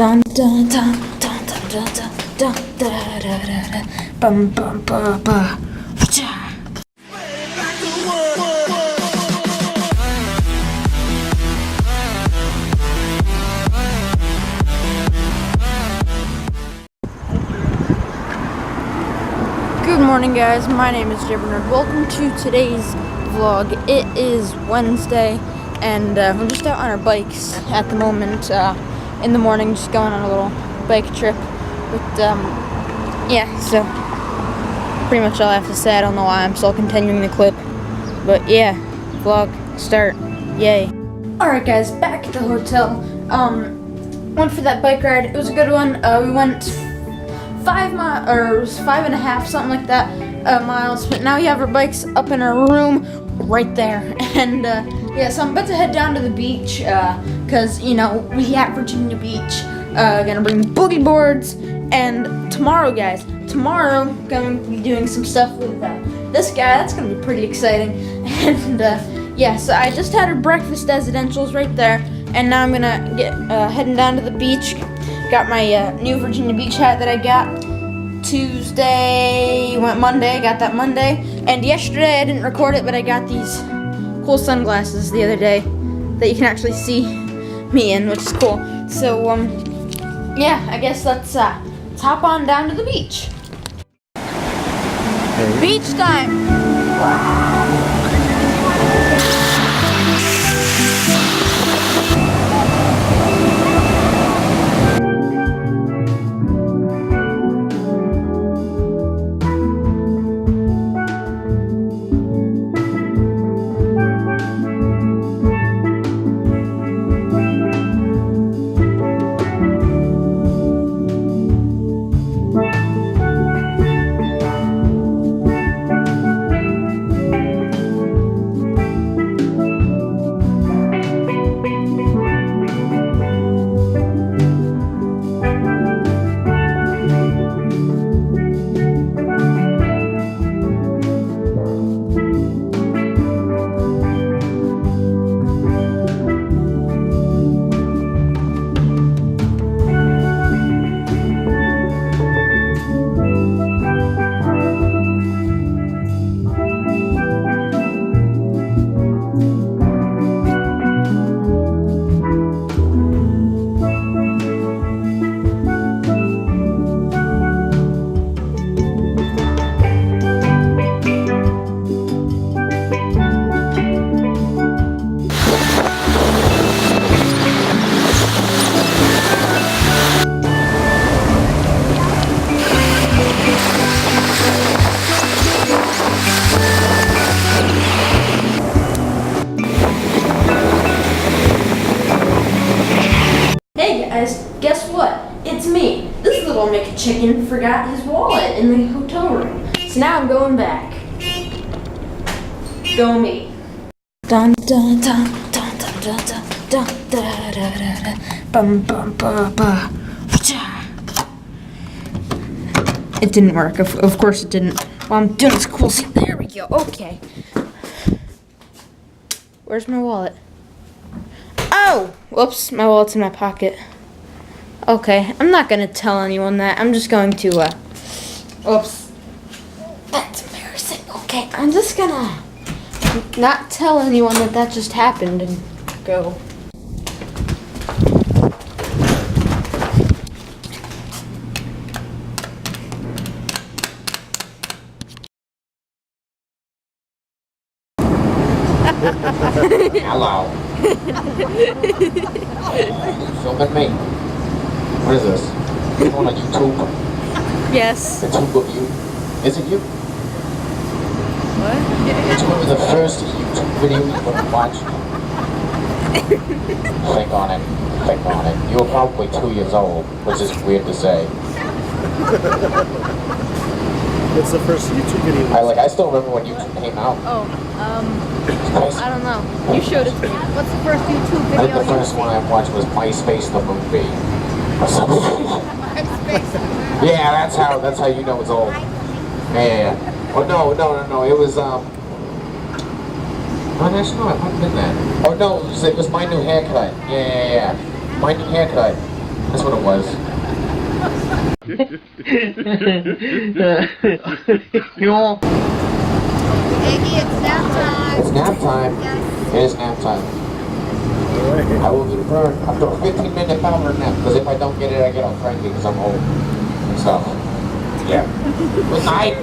Dun dun dun dun dun dun dun dun da da da da bum bum ba ba. Good morning, guys. My name is Bernard. Welcome to today's vlog. It is Wednesday, and we're just out on our bikes at the moment. In the morning, just going on a little bike trip. But yeah, so pretty much all I have to say. I don't know why I'm still continuing the clip, but yeah, vlog start. Yay! All right, guys, back at the hotel. Went for that bike ride. It was a good one. We went 5 miles, or it was 5.5, something like that, miles. But now we have our bikes up in our room right there. And yeah, so I'm about to head down to the beach, cause you know we at Virginia Beach. Gonna bring boogie boards, and tomorrow, guys, gonna be doing some stuff with this guy. That's gonna be pretty exciting. And yeah, so I just had a breakfast residentials right there, and now I'm gonna get heading down to the beach. Got my new Virginia Beach hat that I got Monday. I got that Monday, and yesterday I didn't record it, but I got these cool sunglasses the other day that you can actually see me in, which is cool. So yeah, I guess let's hop on down to the beach. Hey. Beach time. Hey guys, guess what? It's me. This little McChicken forgot his wallet in the hotel room. So now I'm going back. Go me. Dun dun dun dun dun dun dun dun da da da da bum bum ba ba. It didn't work. Of course it didn't. Well, I'm doing this cool. See, there we go. Okay. Where's my wallet? Oh! Whoops, my wallet's in my pocket. Okay, I'm not gonna tell anyone that. I'm just going to, oops. That's embarrassing. Okay, I'm just gonna not tell anyone that just happened and go. Hello. Filming me. What is this? You on YouTube? Yes. The tube of you. Is it you? What? Which one was the first YouTube video you ever watched? Think on it. Think on it. You were probably 2 years old, which is weird to say. What's the first YouTube video? I still remember when YouTube came out. Oh, I don't know. You showed it to me. What's the first YouTube video? I think the first one I watched was MySpace the movie. Or something. Yeah, that's how you know it's old. Yeah. Oh no. It was Oh, actually, no, it might have been that. Oh no, it was my new haircut. Yeah. My new haircut. That's what it was. Iggy, it's nap time. It's nap time. Yes. It is nap time. I will get burned after a 15-minute power nap, because if I don't get it, I get all cranky because I'm old and stuff. Yeah. Good night.